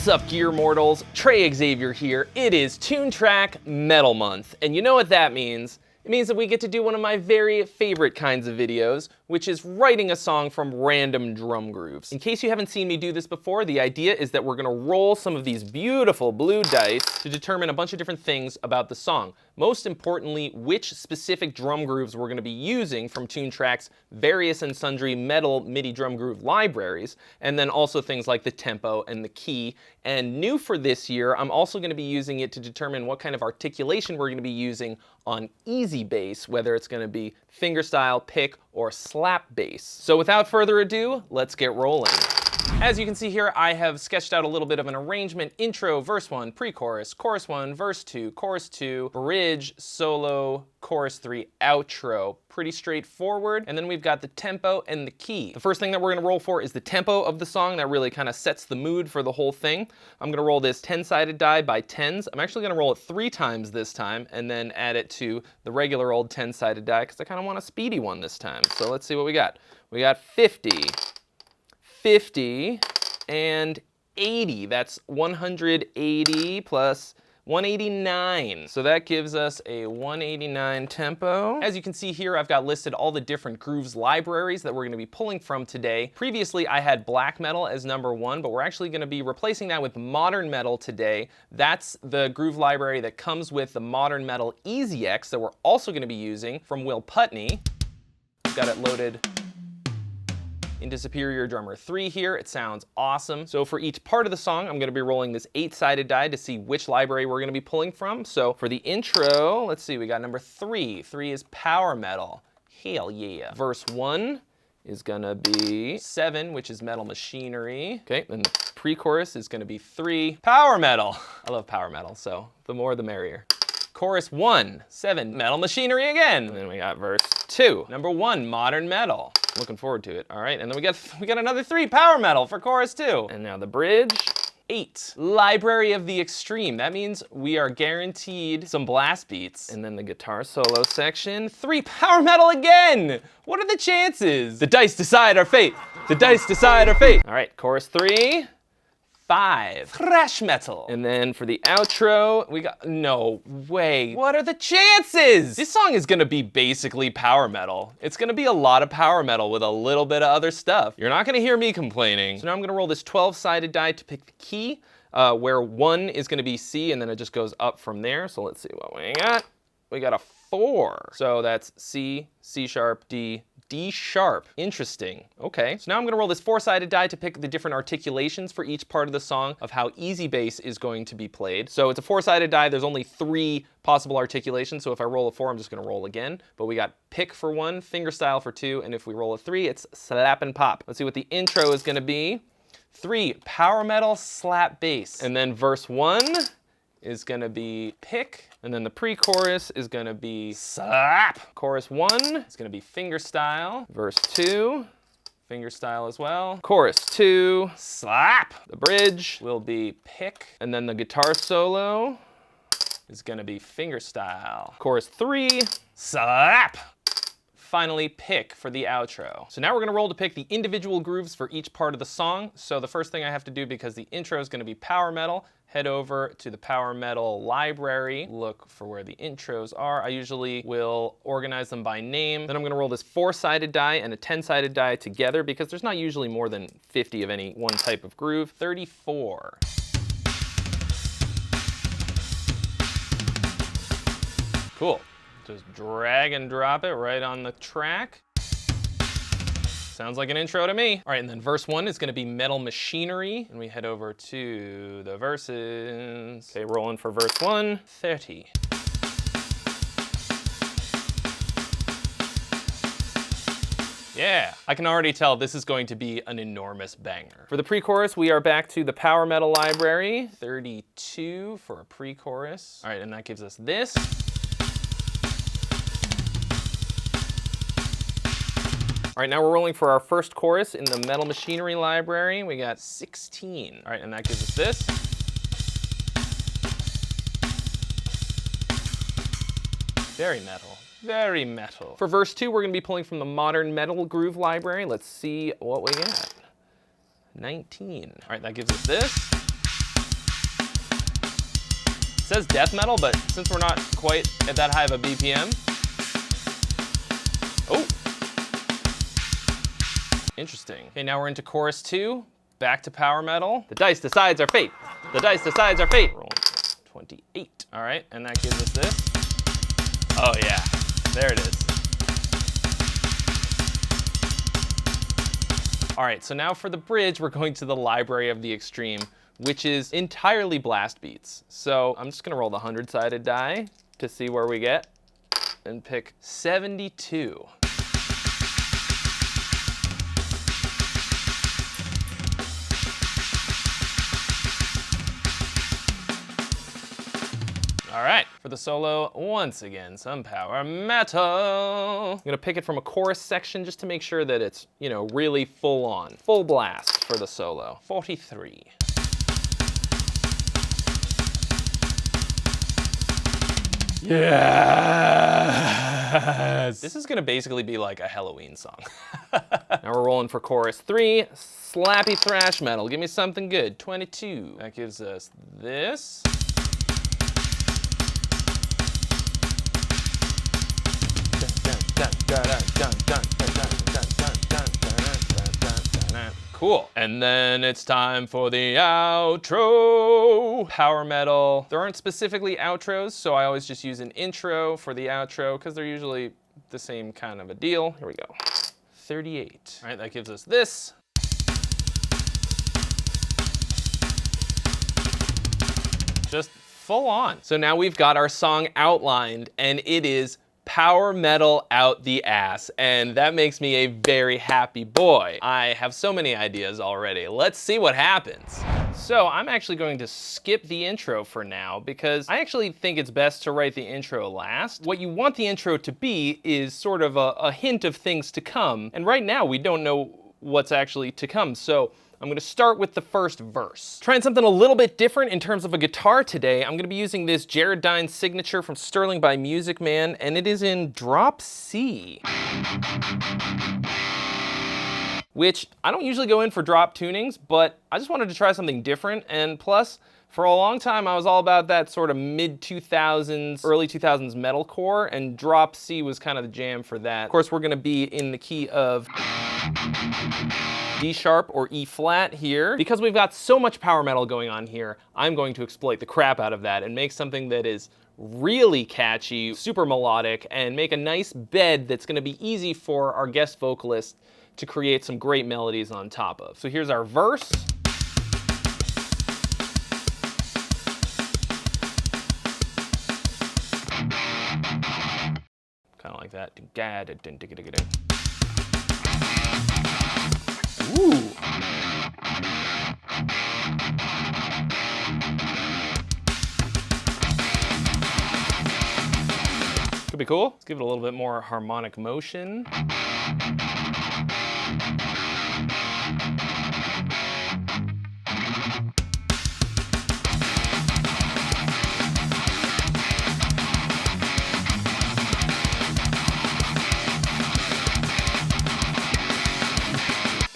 What's up, Gear Mortals? Trey Xavier here. It is Toontrack Metal Month, and you know what that means. It means that we get to do one of my very favorite kinds of videos, which is writing a song from random drum grooves. In case you haven't seen me do this before, the idea is that we're gonna roll some of these beautiful blue dice to determine a bunch of different things about the song. Most importantly, which specific drum grooves we're gonna be using from Toontrack's various and sundry metal MIDI drum groove libraries, and then also things like the tempo and the key. And new for this year, I'm also gonna be using it to determine what kind of articulation we're gonna be using on easy bass, whether it's gonna be fingerstyle, pick, or slap bass. So without further ado, let's get rolling. As you can see here, I have sketched out a little bit of an arrangement: intro, verse 1, pre-chorus, chorus 1, verse 2, chorus 2, bridge, solo, chorus 3, outro. Pretty straightforward. And then we've got the tempo and the key. The first thing that we're gonna roll for is the tempo of the song. That really kind of sets the mood for the whole thing. I'm gonna roll this 10-sided die by 10s. I'm actually gonna roll it 3 times this time and then add it to the regular old 10-sided die because I kind of want a speedy one this time. So let's see what we got. We got 50, 50, and 80. That's 180 plus 189. So that gives us a 189 tempo. As you can see here, I've got listed all the different grooves libraries that we're gonna be pulling from today. Previously, I had black metal as number 1, but we're actually gonna be replacing that with modern metal today. That's the groove library that comes with the modern metal EasyX that we're also gonna be using from Brittney. Got it loaded into Superior Drummer 3 here. It sounds awesome. So for each part of the song, I'm gonna be rolling this 8-sided die to see which library we're gonna be pulling from. So for the intro, let's see, we got number 3. 3 is power metal. Hell yeah. Verse 1 is gonna be 7, which is metal machinery. Okay, and the pre-chorus is gonna be 3, power metal. I love power metal, so the more the merrier. Chorus 1, 7, metal machinery again. And then we got verse 2, number 1, modern metal. Looking forward to it. All right, and then we got another 3, power metal for chorus 2. And now the bridge. 8, library of the extreme. That means we are guaranteed some blast beats. And then the guitar solo section. 3, power metal again. What are the chances? The dice decide our fate. The dice decide our fate. All right, chorus 3. 5, thrash metal. And then for the outro, we got, no way. What are the chances? This song is gonna be basically power metal. It's gonna be a lot of power metal with a little bit of other stuff. You're not gonna hear me complaining. So now I'm gonna roll this 12-sided die to pick the key, where 1 is gonna be C, and then it just goes up from there. So let's see what we got. We got a 4. So that's C, C sharp, D, D sharp. Interesting. Okay. So now I'm gonna roll this 4-sided die to pick the different articulations for each part of the song of how easy bass is going to be played. So it's a 4-sided die. There's only 3 possible articulations. So if I roll a 4, I'm just gonna roll again. But we got pick for 1, fingerstyle for 2, and if we roll a 3, it's slap and pop. Let's see what the intro is gonna be. 3, power metal, slap bass. And then verse 1 is gonna be pick, and then the pre-chorus is gonna be slap. Chorus 1 is gonna be fingerstyle. Verse 2, fingerstyle as well. Chorus 2, slap. The bridge will be pick, and then the guitar solo is gonna be fingerstyle. Chorus 3, slap. Finally, pick for the outro. So now we're gonna roll to pick the individual grooves for each part of the song. So the first thing I have to do, because the intro is gonna be power metal, head over to the power metal library, look for where the intros are. I usually will organize them by name. Then I'm gonna roll this 4-sided die and a 10-sided die together because there's not usually more than 50 of any one type of groove. 34. Cool. Just drag and drop it right on the track. Sounds like an intro to me. All right, and then verse 1 is gonna be metal machinery, and we head over to the verses. Okay, rolling for verse 1, 30. Yeah, I can already tell this is going to be an enormous banger. For the pre-chorus, we are back to the power metal library. 32 for a pre-chorus. All right, and that gives us this. All right, now we're rolling for our first chorus in the metal machinery library. We got 16. All right, and that gives us this. Very metal. Very metal. For verse 2, we're gonna be pulling from the modern metal groove library. Let's see what we got. 19. All right, that gives us this. says death metal, but since we're not quite at that high of a BPM. Oh. Interesting. Okay, now we're into chorus 2. Back to power metal. The dice decides our fate. The dice decides our fate. Rolling 28. All right, and that gives us this. Oh yeah, there it is. All right, so now for the bridge, we're going to the Library of the Extreme, which is entirely blast beats. So I'm just gonna roll the 100-sided die to see where we get and pick 72. All right, for the solo, once again, some power metal. I'm gonna pick it from a chorus section just to make sure that it's, you know, really full on. Full blast for the solo. 43. Yes! This is gonna basically be like a Halloween song. Now we're rolling for chorus 3, slappy thrash metal. Give me something good, 22. That gives us this. Cool. And then it's time for the outro. Power metal. There aren't specifically outros, so I always just use an intro for the outro because they're usually the same kind of a deal. Here we go. 38. All right, that gives us this. Just full on. So now we've got our song outlined, and it is power metal out the ass, and that makes me a very happy boy. I have so many ideas already. Let's see what happens. So I'm actually going to skip the intro for now because I actually think it's best to write the intro last. What you want the intro to be is sort of a hint of things to come, and right now we don't know what's actually to come. So I'm gonna start with the first verse. Trying something a little bit different in terms of a guitar today. I'm gonna be using this Jared Dine signature from Sterling by Music Man, and it is in drop C. Which I don't usually go in for drop tunings, but I just wanted to try something different, and plus, for a long time, I was all about that sort of mid-2000s, early 2000s metalcore, and drop C was kind of the jam for that. Of course, we're gonna be in the key of D sharp or E flat here. Because we've got so much power metal going on here, I'm going to exploit the crap out of that and make something that is really catchy, super melodic, and make a nice bed that's gonna be easy for our guest vocalist to create some great melodies on top of. So here's our verse. Kind of like that. Ooh. Could be cool. Let's give it a little bit more harmonic motion.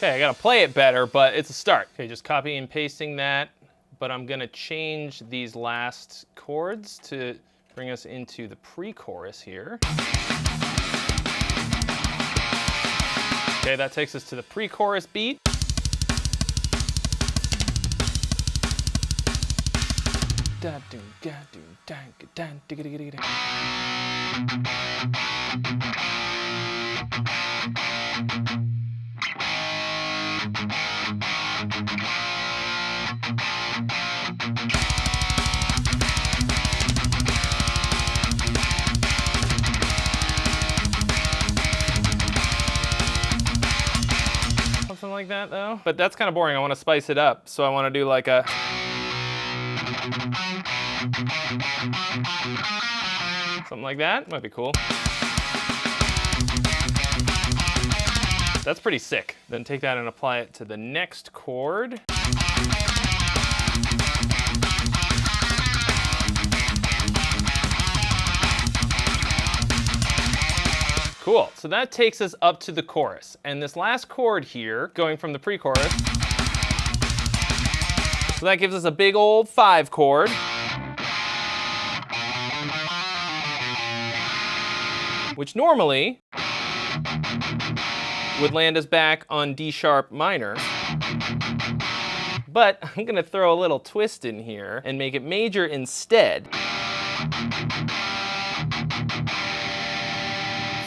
Okay, I gotta play it better, but it's a start. Okay, just copy and pasting that, but I'm gonna change these last chords to bring us into the pre-chorus here. Okay, that takes us to the pre-chorus beat. Something like that though. But that's kind of boring. I want to spice it up. So I want to do like a something like that. Might be cool. That's pretty sick. Then take that and apply it to the next chord. Cool, so that takes us up to the chorus. And this last chord here, going from the pre-chorus, so that gives us a big old 5 chord. which normally would land us back on D sharp minor. But I'm gonna throw a little twist in here and make it major instead.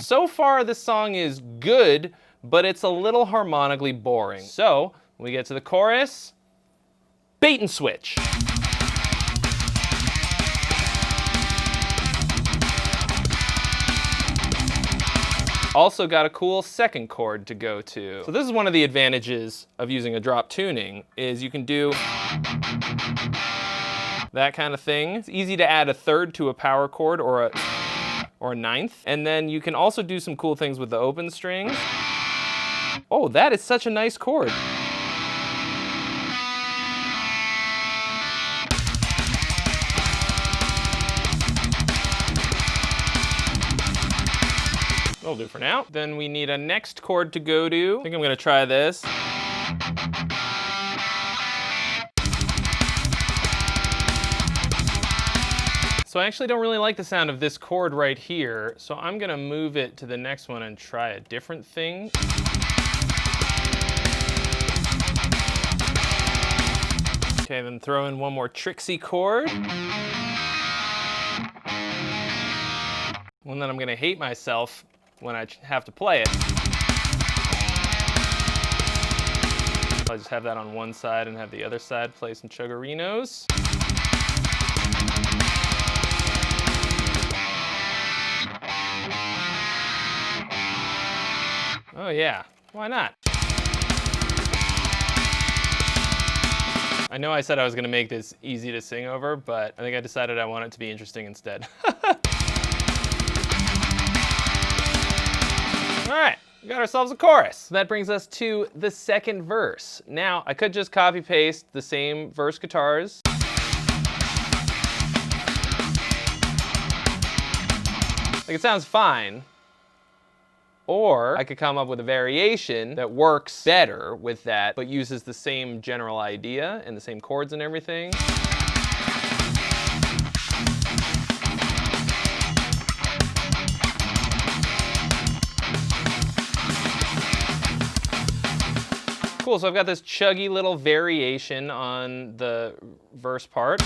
So far, this song is good, but it's a little harmonically boring. So, when we get to the chorus, bait and switch. Also got a cool second chord to go to. So this is one of the advantages of using a drop tuning, is you can do that kind of thing. It's easy to add a third to a power chord or a ninth. And then you can also do some cool things with the open strings. Oh, that is such a nice chord. That'll do for now. Then we need a next chord to go to. I think I'm gonna try this. So I actually don't really like the sound of this chord right here, so I'm gonna move it to the next one and try a different thing. Okay, then throw in one more tricksy chord. One that I'm gonna hate myself when I have to play it. I'll just have that on one side and have the other side play some chuggarinos. Oh yeah, why not? I know I said I was gonna make this easy to sing over, but I think I decided I want it to be interesting instead. All right, we got ourselves a chorus. That brings us to the second verse. Now, I could just copy paste the same verse guitars. Like, it sounds fine. Or I could come up with a variation that works better with that, but uses the same general idea and the same chords and everything. Cool, so I've got this chuggy little variation on the verse part.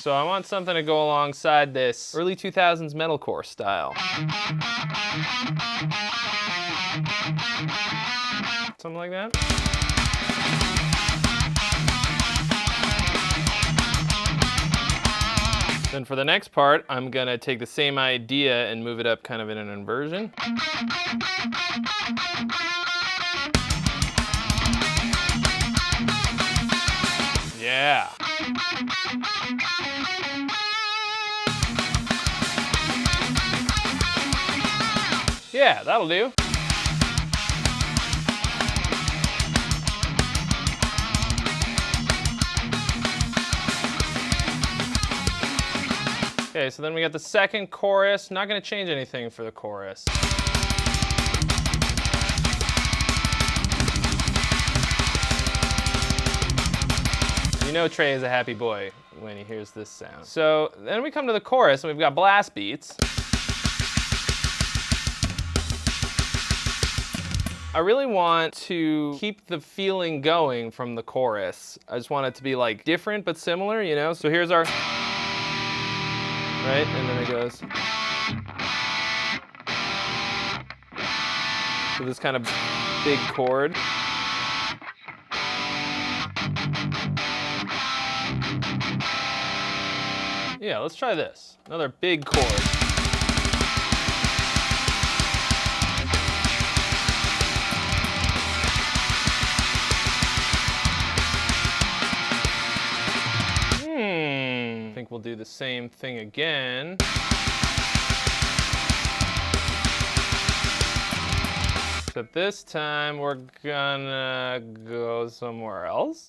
So I want something to go alongside this early 2000s metalcore style. Something like that. Then for the next part, I'm gonna take the same idea and move it up kind of in an inversion. Yeah. Yeah, that'll do. Okay, so then we got the second chorus. Not gonna change anything for the chorus. You know Trey is a happy boy when he hears this sound. So then we come to the chorus and we've got blast beats. I really want to keep the feeling going from the chorus. I just want it to be like different but similar, you know? So here's our, right? And then it goes. So this kind of big chord. Yeah, let's try this. Another big chord. I think we'll do the same thing again. Except this time we're gonna go somewhere else.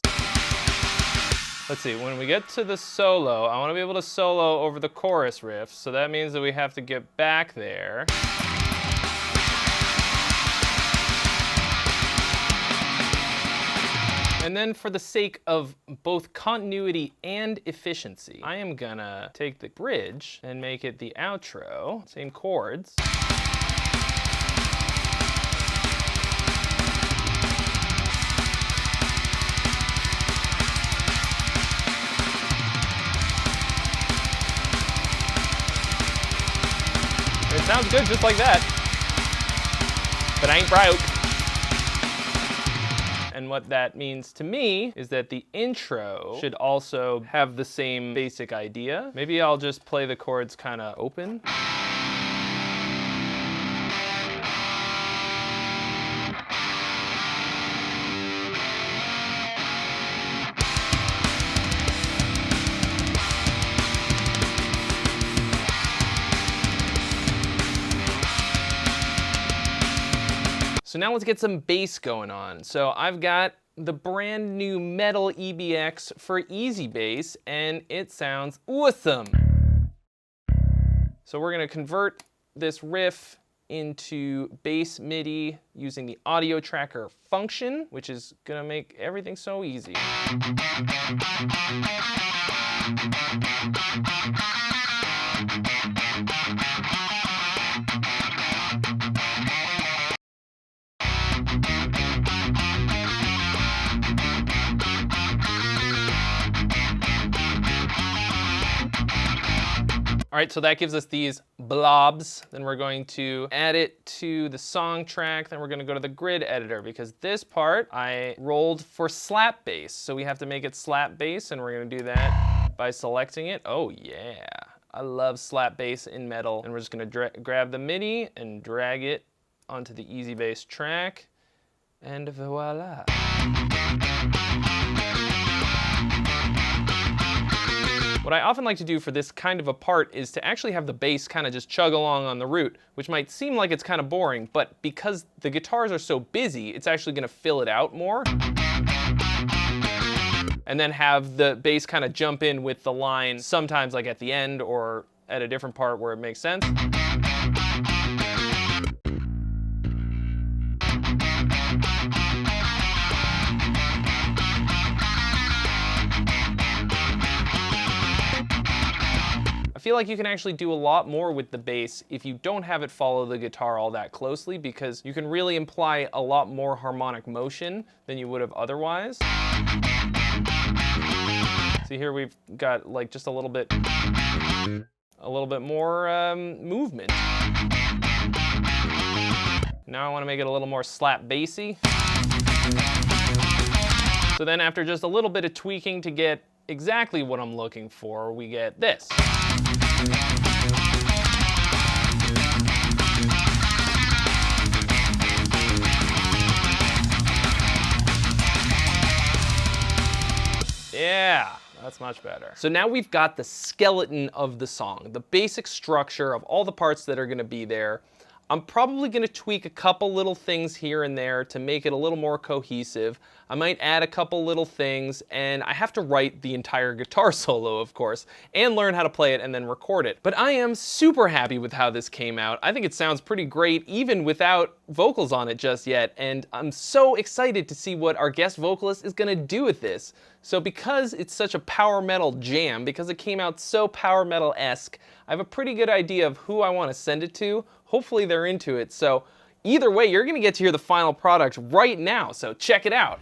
Let's see, when we get to the solo, I want to be able to solo over the chorus riff, so that means that we have to get back there. And then for the sake of both continuity and efficiency, I am gonna take the bridge and make it the outro, same chords. It sounds good just like that, but I ain't broke. And what that means to me is that the intro should also have the same basic idea. Maybe I'll just play the chords kind of open. So now let's get some bass going on. So I've got the brand new Metal EBX for Easy Bass, and it sounds awesome. So we're gonna convert this riff into bass MIDI using the audio tracker function, which is gonna make everything so easy. All right, so that gives us these blobs. Then we're going to add it to the song track. Then we're gonna go to the grid editor because this part I rolled for slap bass. So we have to make it slap bass, and we're gonna do that by selecting it. Oh yeah, I love slap bass in metal. And we're just gonna grab the MIDI and drag it onto the Easy Bass track, and voila. What I often like to do for this kind of a part is to actually have the bass kind of just chug along on the root, which might seem like it's kind of boring, but because the guitars are so busy, it's actually gonna fill it out more. And then have the bass kind of jump in with the line, sometimes like at the end or at a different part where it makes sense. I feel like you can actually do a lot more with the bass if you don't have it follow the guitar all that closely, because you can really imply a lot more harmonic motion than you would have otherwise. See here we've got like just a little bit more movement. Now I want to make it a little more slap bassy. So then after just a little bit of tweaking to get exactly what I'm looking for, we get this. Yeah, that's much better. So now we've got the skeleton of the song, the basic structure of all the parts that are gonna be there. I'm probably gonna tweak a couple little things here and there to make it a little more cohesive. I might add a couple little things, and I have to write the entire guitar solo, of course, and learn how to play it and then record it. But I am super happy with how this came out. I think it sounds pretty great, even without vocals on it just yet, and I'm so excited to see what our guest vocalist is gonna do with this. So because it's such a power metal jam, because it came out so power metal-esque, I have a pretty good idea of who I want to send it to. Hopefully they're into it. So either way, you're gonna get to hear the final product right now, so check it out.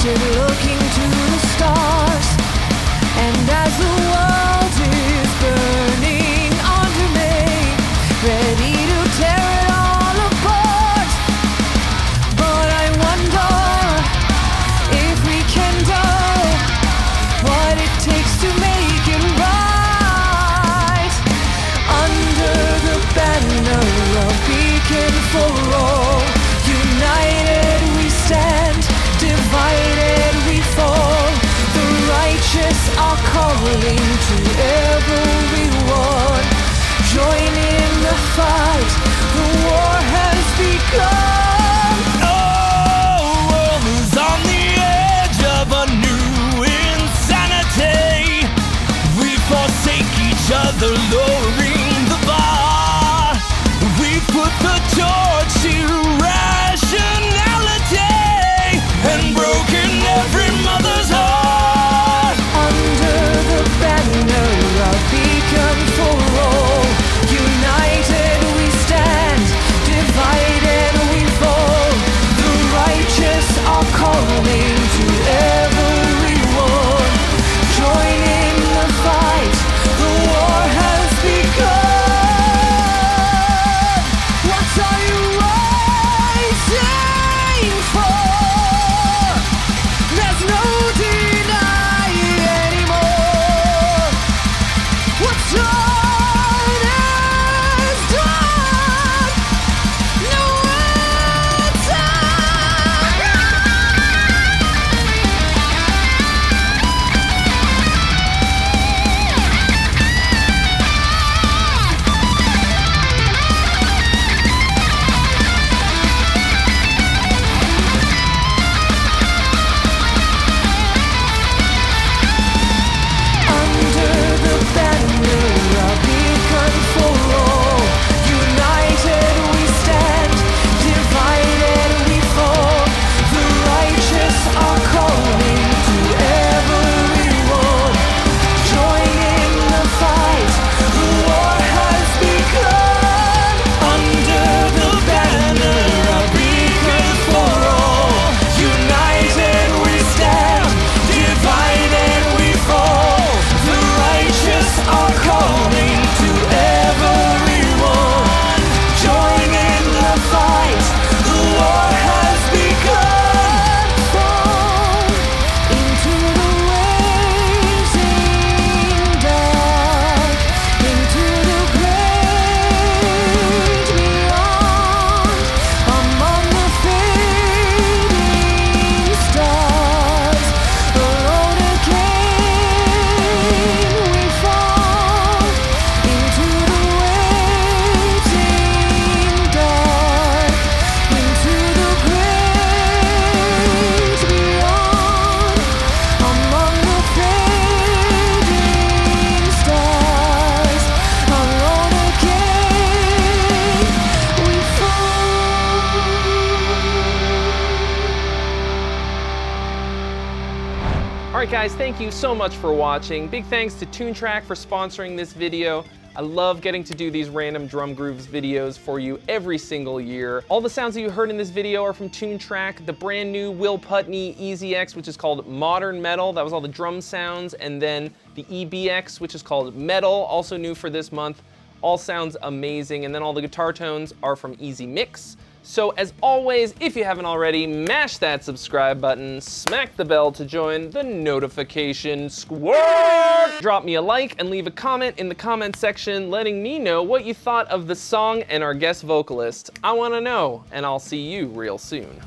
Looking to the stars, and as the world is burning under me, ready to tear it all apart. guys, thank you so much for watching. Big thanks to Toontrack for sponsoring this video. I love getting to do these random drum grooves videos for you every single year. All the sounds that you heard in this video are from Toontrack. The brand new Will Putney EZX, which is called Modern Metal, that was all the drum sounds, and then the EBX, which is called Metal, also new for this month. All sounds amazing, and then all the guitar tones are from Easy Mix. So as always, if you haven't already, mash that subscribe button, smack the bell to join the notification squad. Drop me a like and leave a comment in the comment section letting me know what you thought of the song and our guest vocalist. I want to know, and I'll see you real soon.